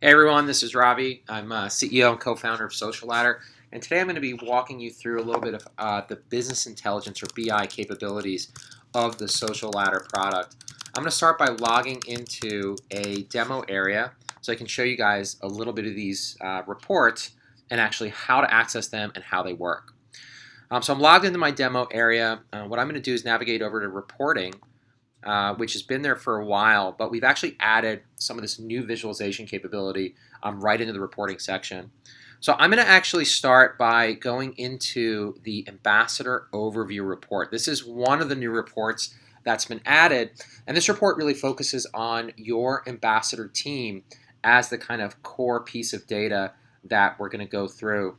Hey everyone, this is Raavi. I'm CEO and co-founder of SocialLadder, and today I'm going to be walking you through a little bit of the business intelligence or BI capabilities of the SocialLadder product. I'm going to start by logging into a demo area so I can show you guys a little bit of these reports and actually how to access them and how they work. So I'm logged into my demo area. What I'm going to do is navigate over to reporting, which has been there for a while, but we've actually added some of this new visualization capability right into the reporting section. So I'm going to actually start by going into the Ambassador Overview report. This is one of the new reports that's been added, and this report really focuses on your ambassador team as the kind of core piece of data that we're going to go through.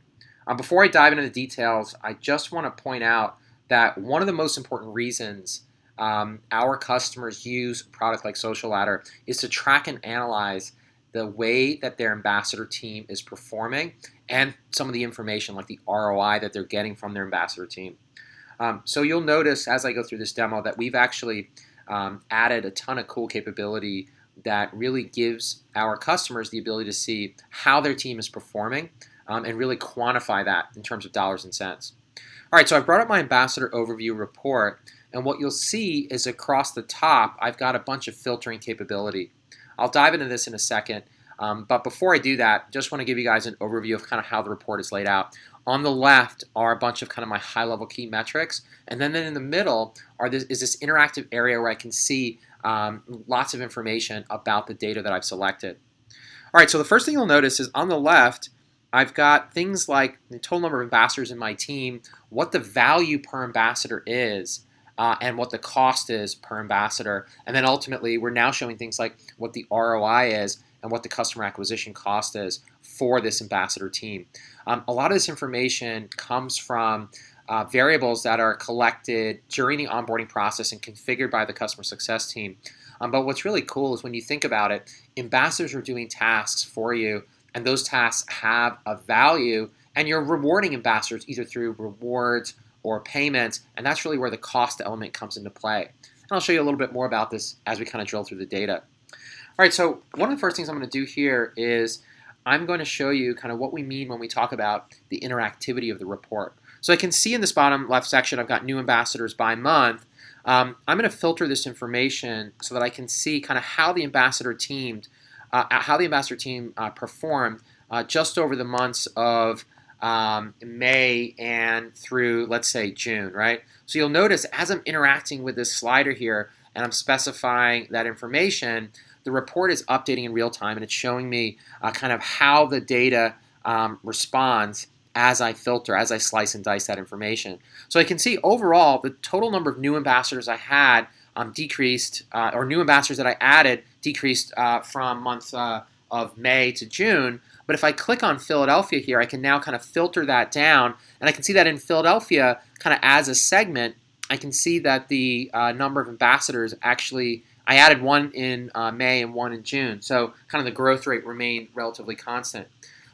Before I dive into the details, I just want to point out that one of the most important reasons our customers use a product like SocialLadder is to track and analyze the way that their ambassador team is performing and some of the information like the ROI that they're getting from their ambassador team. So you'll notice as I go through this demo that we've actually added a ton of cool capability that really gives our customers the ability to see how their team is performing and really quantify that in terms of dollars and cents. All right, so I've brought up my ambassador overview report, and what you'll see is across the top, I've got a bunch of filtering capability. I'll dive into this in a second, but before I do that, just want to give you guys an overview of kind of how the report is laid out. On the left are a bunch of kind of my high-level key metrics, and then in the middle is this interactive area where I can see lots of information about the data that I've selected. All right, so the first thing you'll notice is on the left, I've got things like the total number of ambassadors in my team, what the value per ambassador is, and what the cost is per ambassador. And then ultimately, we're now showing things like what the ROI is and what the customer acquisition cost is for this ambassador team. A lot of this information comes from variables that are collected during the onboarding process and configured by the customer success team. But what's really cool is when you think about it, ambassadors are doing tasks for you, and those tasks have a value, and you're rewarding ambassadors either through rewards or payments, and that's really where the cost element comes into play. And I'll show you a little bit more about this as we kind of drill through the data. All right, so one of the first things I'm going to do here is I'm going to show you kind of what we mean when we talk about the interactivity of the report. So I can see in this bottom left section I've got new ambassadors by month. I'm going to filter this information so that I can see kind of how the ambassador team performed just over the months of May and through, let's say, June, right? So you'll notice as I'm interacting with this slider here and I'm specifying that information, the report is updating in real time and it's showing me kind of how the data responds as I filter, as I slice and dice that information. So I can see overall the total number of new ambassadors I had decreased, or new ambassadors that I added decreased from months of May to June. But if I click on Philadelphia here, I can now kind of filter that down, and I can see that in Philadelphia, kind of as a segment, I can see that the number of ambassadors actually, I added one in May and one in June. So kind of the growth rate remained relatively constant.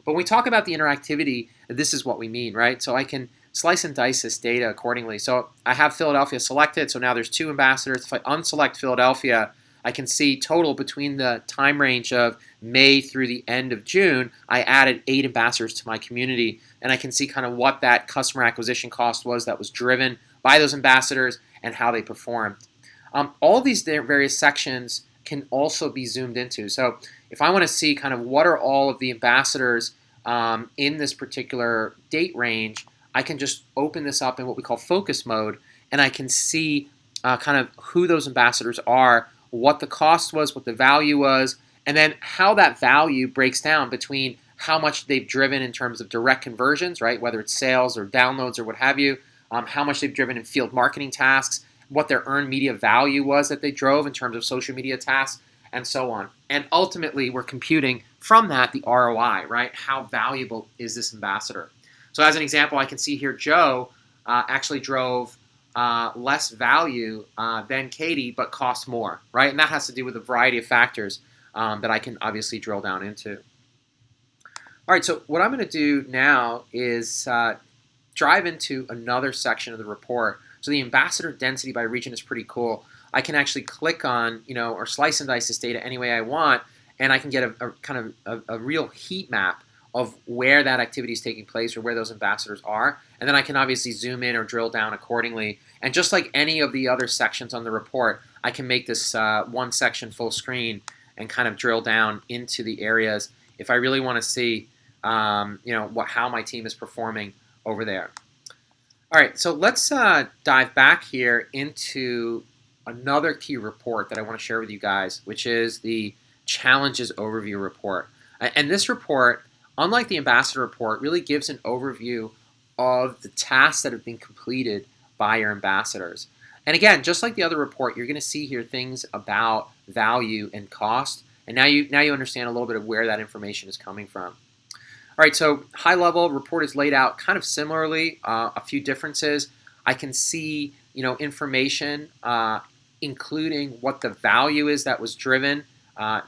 But when we talk about the interactivity, this is what we mean, right? So I can slice and dice this data accordingly. So I have Philadelphia selected, so now there's two ambassadors. If I unselect Philadelphia, I can see total between the time range of May through the end of June, I added 8 ambassadors to my community, and I can see kind of what that customer acquisition cost was that was driven by those ambassadors and how they performed. All of these various sections can also be zoomed into. So if I want to see kind of what are all of the ambassadors in this particular date range, I can just open this up in what we call focus mode, and I can see kind of who those ambassadors are, what the cost was, what the value was, and then how that value breaks down between how much they've driven in terms of direct conversions, right, whether it's sales or downloads or what have you, how much they've driven in field marketing tasks, what their earned media value was that they drove in terms of social media tasks, and so on. And ultimately, we're computing from that the ROI, right? How valuable is this ambassador? So as an example, I can see here Joe actually drove less value than Katie, but cost more, right? And that has to do with a variety of factors that I can obviously drill down into. All right, so what I'm going to do now is drive into another section of the report. So the ambassador density by region is pretty cool. I can actually click on, or slice and dice this data any way I want, and I can get a kind of a real heat map of where that activity is taking place or where those ambassadors are. And then I can obviously zoom in or drill down accordingly. And just like any of the other sections on the report, I can make this one section full screen and kind of drill down into the areas if I really want to see how my team is performing over there. All right, so let's dive back here into another key report that I want to share with you guys, which is the Challenges Overview Report. And this report, unlike the Ambassador Report, really gives an overview of the tasks that have been completed by your ambassadors. And again, just like the other report, you're going to see here things about value and cost. And now you understand a little bit of where that information is coming from. All right, so high level report is laid out kind of similarly. A few differences. I can see information including what the value is that was driven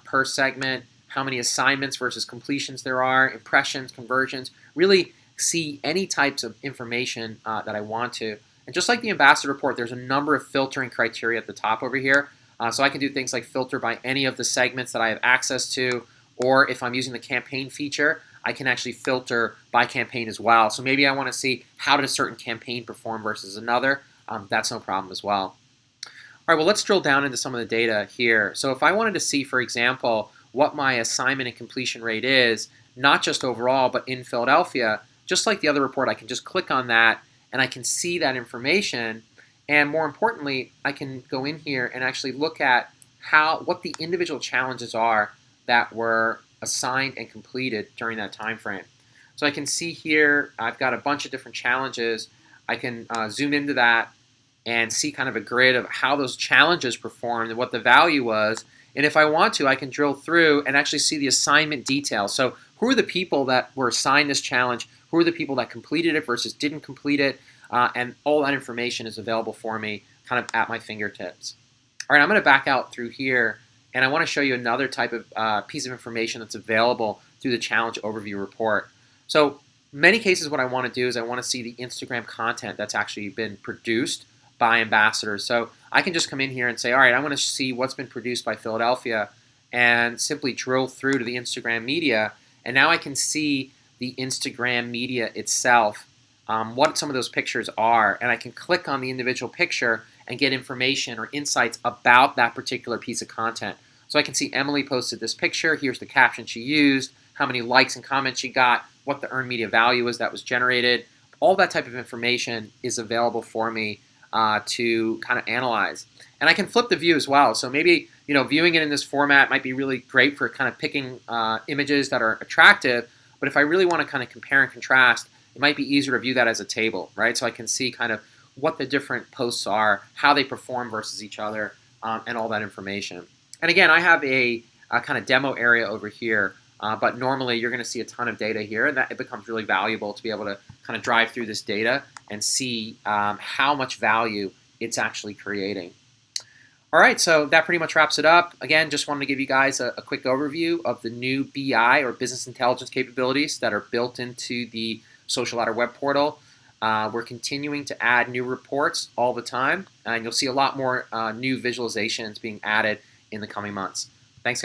per segment, how many assignments versus completions there are, impressions, conversions. Really see any types of information that I want to. And just like the Ambassador Report, there's a number of filtering criteria at the top over here. So I can do things like filter by any of the segments that I have access to, or if I'm using the campaign feature, I can actually filter by campaign as well. So maybe I want to see how did a certain campaign perform versus another. That's no problem as well. All right, well, let's drill down into some of the data here. So if I wanted to see, for example, what my assignment and completion rate is, not just overall, but in Philadelphia, just like the other report, I can just click on that and I can see that information. And more importantly, I can go in here and actually look at what the individual challenges are that were assigned and completed during that time frame. So I can see here I've got a bunch of different challenges. I can zoom into that and see kind of a grid of how those challenges performed and what the value was. And if I want to, I can drill through and actually see the assignment details. So who are the people that were assigned this challenge? Who are the people that completed it versus didn't complete it? And all that information is available for me kind of at my fingertips. All right, I'm going to back out through here, and I want to show you another type of piece of information that's available through the Challenge Overview Report. So many cases what I want to do is I want to see the Instagram content that's actually been produced by ambassadors. So I can just come in here and say, all right, I want to see what's been produced by Philadelphia and simply drill through to the Instagram media. And now I can see the Instagram media itself, what some of those pictures are. And I can click on the individual picture and get information or insights about that particular piece of content. So I can see Emily posted this picture. Here's the caption she used, how many likes and comments she got, what the earned media value was that was generated. All that type of information is available for me to kind of analyze. And I can flip the view as well. So maybe viewing it in this format might be really great for kind of picking images that are attractive. But if I really want to kind of compare and contrast, it might be easier to view that as a table, right? So I can see kind of what the different posts are, how they perform versus each other, and all that information. And again, I have a kind of demo area over here, but normally you're going to see a ton of data here, and that it becomes really valuable to be able to kind of drive through this data and see how much value it's actually creating. All right, so that pretty much wraps it up. Again, just wanted to give you guys a quick overview of the new BI or business intelligence capabilities that are built into the SocialLadder web portal. We're continuing to add new reports all the time, and you'll see a lot more new visualizations being added in the coming months.